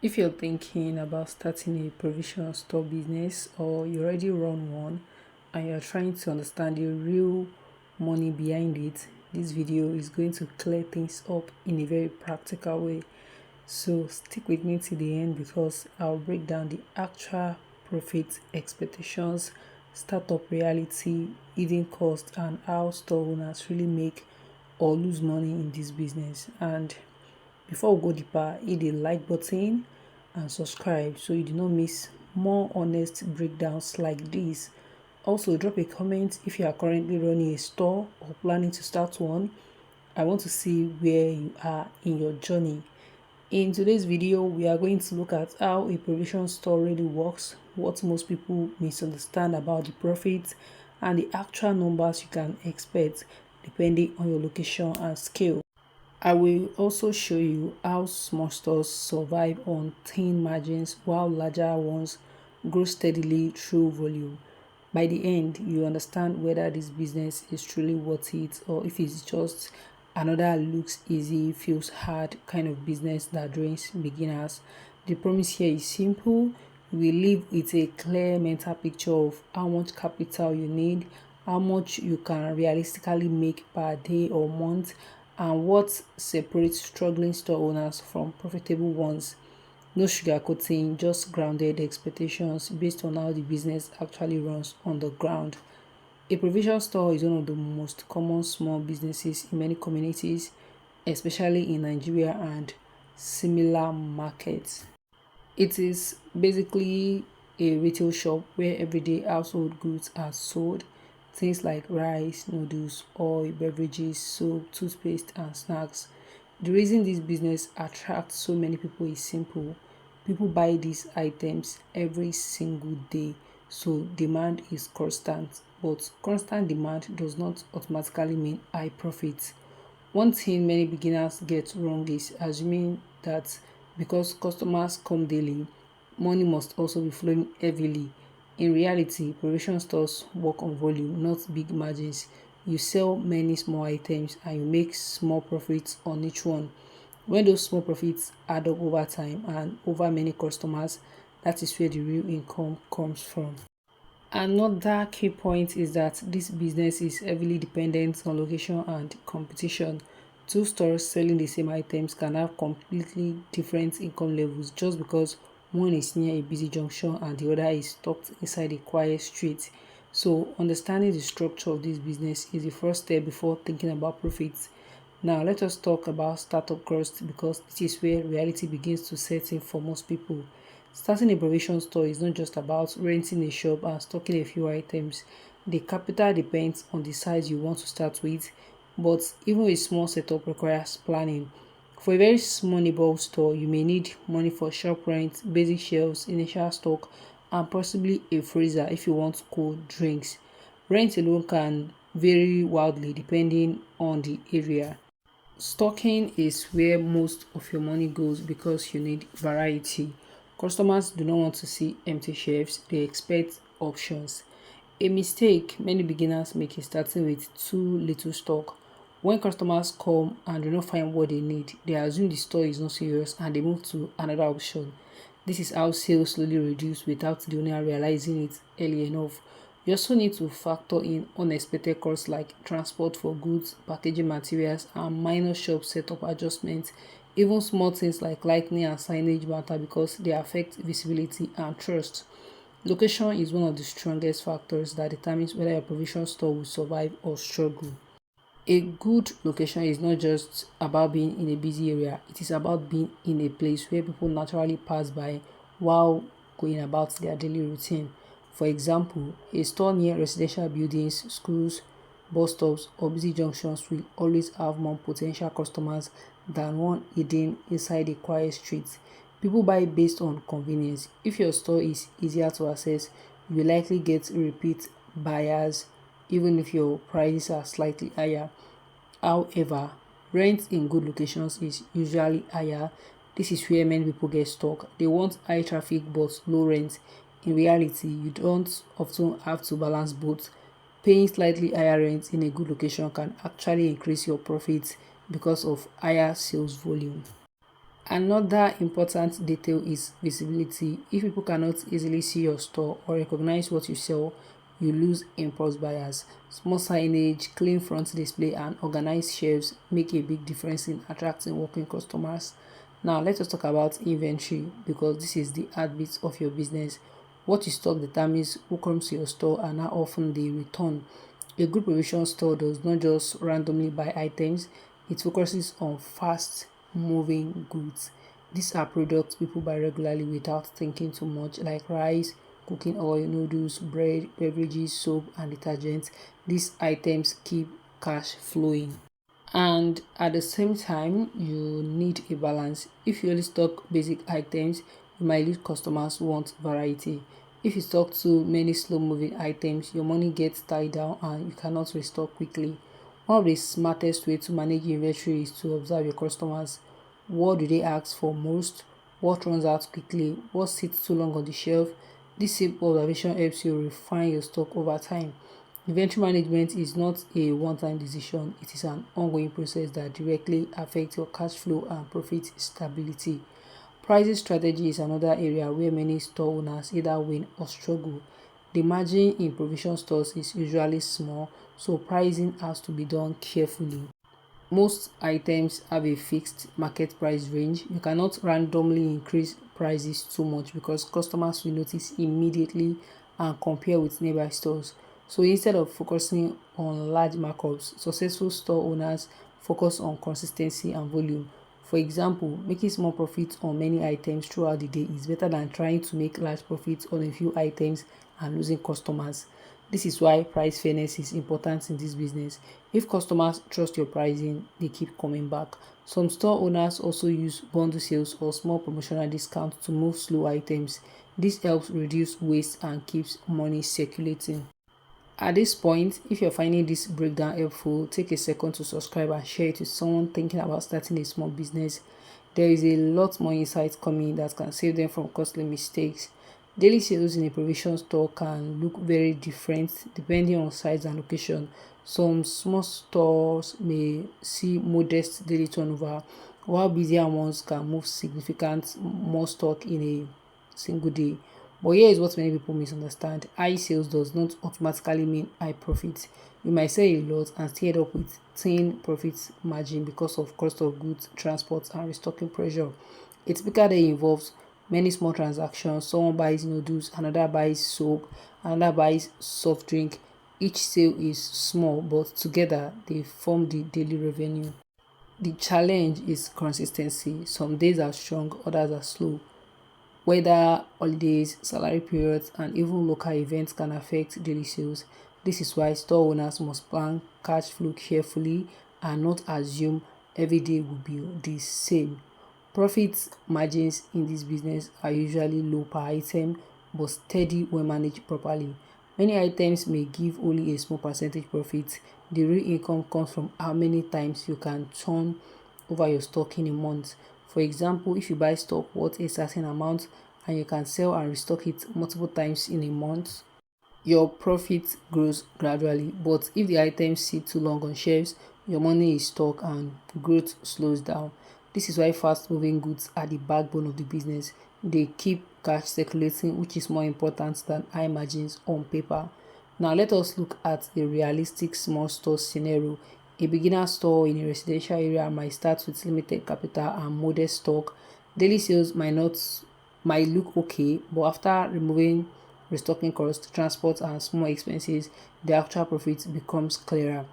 If you're thinking about starting a provision store business or you already run one and you're trying to understand the real money behind it, this video is going to clear things up in a very practical way. So stick with me to the end because I'll break down the actual profit expectations, startup reality, hidden cost, and how store owners really make or lose money in this business. And before we go deeper, hit the like button and subscribe so you do not miss more honest breakdowns like this. Also, drop a comment if you are currently running a store or planning to start one. I want to see where you are in your journey. In today's video, we are going to look at how a provision store really works, what most people misunderstand about the profit, and the actual numbers you can expect depending on your location and scale. I will also show you how small stores survive on thin margins while larger ones grow steadily through volume. By the end, you understand whether this business is truly worth it or if it's just another looks easy, feels hard kind of business that drains beginners. The promise here is simple. We live with a clear mental picture of how much capital you need, how much you can realistically make per day or month, and what separates struggling store owners from profitable ones. No sugarcoating, just grounded expectations based on how the business actually runs on the ground. A provision store is one of the most common small businesses in many communities, especially in Nigeria and similar markets. It is basically a retail shop where everyday household goods are sold. Things like rice, noodles, oil, beverages, soap, toothpaste, and snacks. The reason this business attracts so many people is simple. People buy these items every single day, so demand is constant. But constant demand does not automatically mean high profits. One thing many beginners get wrong is assuming that because customers come daily, money must also be flowing heavily. In reality, provision stores work on volume, not big margins. You sell many small items and you make small profits on each one. When those small profits add up over time and over many customers, that is where the real income comes from. Another key point is that this business is heavily dependent on location and competition. Two stores selling the same items can have completely different income levels just because one is near a busy junction and the other is tucked inside a quiet street. So, understanding the structure of this business is the first step before thinking about profits. Now, let us talk about startup cost because this is where reality begins to set in for most people. Starting a provision store is not just about renting a shop and stocking a few items. The capital depends on the size you want to start with, but even a small setup requires planning. For a very small neighborhood store, you may need money for shop rent, basic shelves, initial stock, and possibly a freezer if you want cold drinks. Rent alone can vary wildly depending on the area. Stocking is where most of your money goes because you need variety. Customers do not want to see empty shelves, they expect options. A mistake many beginners make is starting with too little stock. When customers come and do not find what they need, they assume the store is not serious and they move to another option. This is how sales slowly reduce without the owner realizing it early enough. You also need to factor in unexpected costs like transport for goods, packaging materials, and minor shop setup adjustments. Even small things like lighting and signage matter because they affect visibility and trust. Location is one of the strongest factors that determines whether your provision store will survive or struggle. A good location is not just about being in a busy area, it is about being in a place where people naturally pass by while going about their daily routine. For example, a store near residential buildings, schools, bus stops, or busy junctions will always have more potential customers than one hidden inside a quiet street. People buy based on convenience. If your store is easier to access, you will likely get repeat buyers even if your prices are slightly higher. However, rent in good locations is usually higher. This is where many people get stuck. They want high traffic but low rent. In reality, you don't often have to balance both. Paying slightly higher rent in a good location can actually increase your profits because of higher sales volume. Another important detail is visibility. If people cannot easily see your store or recognize what you sell, you lose impulse buyers. Small signage, clean front display, and organized shelves make a big difference in attracting walking customers. Now, let us talk about inventory because this is the heartbeat of your business. What you stock determines who comes to your store and how often they return. A good provision store does not just randomly buy items, it focuses on fast moving goods. These are products people buy regularly without thinking too much, like rice, cooking oil, noodles, bread, beverages, soap, and detergents. These items keep cash flowing. And at the same time, you need a balance. If you only stock basic items, you might lose customers who want variety. If you stock too many slow moving items, your money gets tied down and you cannot restock quickly. One of the smartest ways to manage inventory is to observe your customers. What do they ask for most? What runs out quickly? What sits too long on the shelf? This simple observation helps you refine your stock over time. Inventory management is not a one-time decision, it is an ongoing process that directly affects your cash flow and profit stability. Pricing strategy is another area where many store owners either win or struggle. The margin in provision stores is usually small, so pricing has to be done carefully. Most items have a fixed market price range. You cannot randomly increase prices too much because customers will notice immediately and compare with nearby stores. So instead of focusing on large markups, successful store owners focus on consistency and volume. For example, making small profits on many items throughout the day is better than trying to make large profits on a few items and losing customers. This is why price fairness is important in this business. If customers trust your pricing, they keep coming back. Some store owners also use bundle sales or small promotional discounts to move slow items. This helps reduce waste and keeps money circulating. At this point, if you're finding this breakdown helpful, take a second to subscribe and share it with someone thinking about starting a small business. There is a lot more insight coming that can save them from costly mistakes. Daily sales in a provision store can look very different depending on size and location. Some small stores may see modest daily turnover, while busier ones can move significant more stock in a single day. But here is what many people misunderstand. High sales does not automatically mean high profit. You might sell a lot and still end up with thin profit margin because of cost of goods, transport, and restocking pressure. A typical day involves many small transactions. Someone buys noodles, another buys soap, another buys soft drink. Each sale is small, but together they form the daily revenue. The challenge is consistency. Some days are strong, others are slow. Weather, holidays, salary periods, and even local events can affect daily sales. This is why store owners must plan cash flow carefully and not assume every day will be the same. Profit margins in this business are usually low per item but steady when managed properly. Many items may give only a small percentage profit. The real income comes from how many times you can turn over your stock in a month. For example, if you buy stock worth a certain amount and you can sell and restock it multiple times in a month, your profit grows gradually. But if the items sit too long on shelves, your money is stuck and growth slows down. This is why fast moving goods are the backbone of the business. They keep cash circulating, which is more important than high margins on paper. Now let us look at a realistic small store scenario. A beginner store in a residential area might start with limited capital and modest stock. Daily sales might look okay, but after removing restocking costs, transport, and small expenses, the actual profit becomes clearer.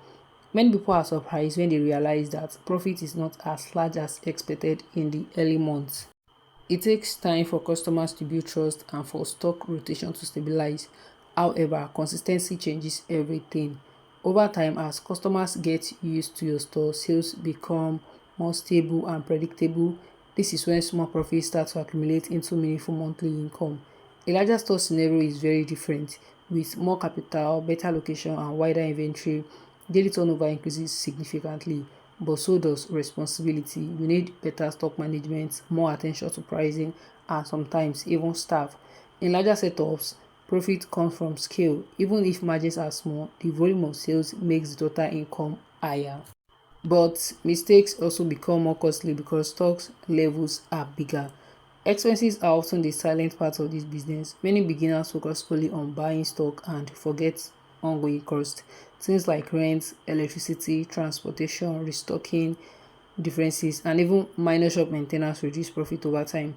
Many people are surprised when they realize that profit is not as large as expected in the early months. It takes time for customers to build trust and for stock rotation to stabilize. However, consistency changes everything. Over time, as customers get used to your store, sales become more stable and predictable. This is when small profits start to accumulate into meaningful monthly income. A larger store scenario is very different. With more capital, better location, and wider inventory, daily turnover increases significantly, but so does responsibility. You need better stock management, more attention to pricing, and sometimes even staff. In larger setups, profit comes from scale. Even if margins are small, the volume of sales makes the total income higher. But mistakes also become more costly because stocks levels are bigger. Expenses are often the silent part of this business. Many beginners focus solely on buying stock and forget ongoing costs. Things like rent, electricity, transportation, restocking, differences, and even minor shop maintenance reduce profit over time.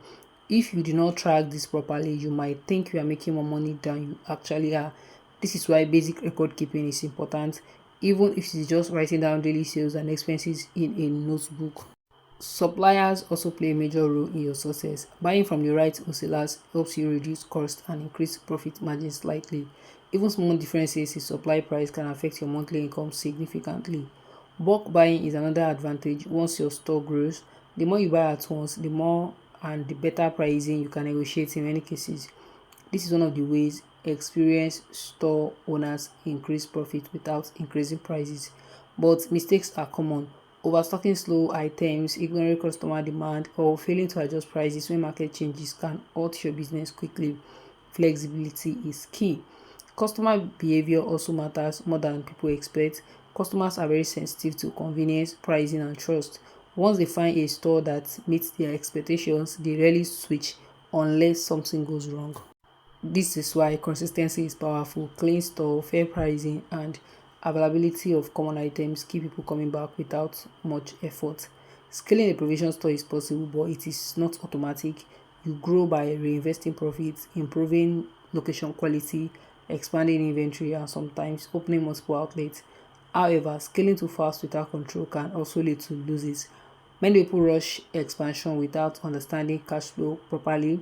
If you do not track this properly, you might think you are making more money than you actually are. This is why basic record keeping is important, even if it is just writing down daily sales and expenses in a notebook. Suppliers also play a major role in your success. Buying from the right wholesalers helps you reduce cost and increase profit margins slightly. Even small differences in supply price can affect your monthly income significantly. Bulk buying is another advantage. Once your store grows, the more you buy at once, the more and the better pricing you can negotiate in many cases. This is one of the ways experienced store owners increase profit without increasing prices. But mistakes are common. Overstocking slow items, ignoring customer demand, or failing to adjust prices when market changes can halt your business quickly. Flexibility is key. Customer behavior also matters more than people expect. Customers are very sensitive to convenience, pricing, and trust. Once they find a store that meets their expectations, they rarely switch unless something goes wrong. This is why consistency is powerful. Clean store, fair pricing, and availability of common items keep people coming back without much effort. Scaling a provision store is possible, but it is not automatic. You grow by reinvesting profits, improving location quality, expanding inventory, and sometimes opening multiple outlets. However, scaling too fast without control can also lead to losses. Many people rush expansion without understanding cash flow properly.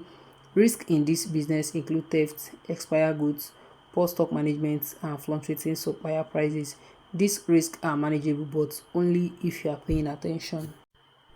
Risks in this business include theft, expired goods, poor stock management, and fluctuating supplier prices. These risks are manageable, but only if you are paying attention.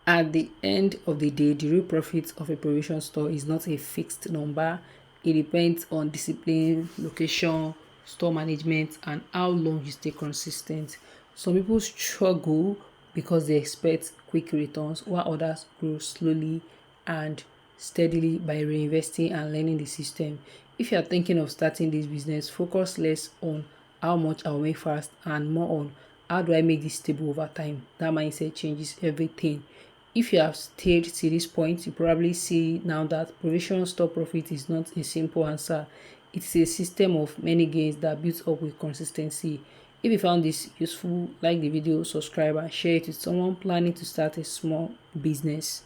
At the end of the day, the real profit of a provision store is not a fixed number. It depends on discipline, location, store management, and how long you stay consistent. Some people struggle because they expect quick returns, while others grow slowly and steadily by reinvesting and learning the system. If you are thinking of starting this business, focus less on how much I'll make fast and more on how do I make this stable over time. That mindset changes everything. If you have stayed to this point, you probably see now that provision store profit is not a simple answer. It is a system of many gains that builds up with consistency. If you found this useful, like the video, subscribe and share it with someone planning to start a small business.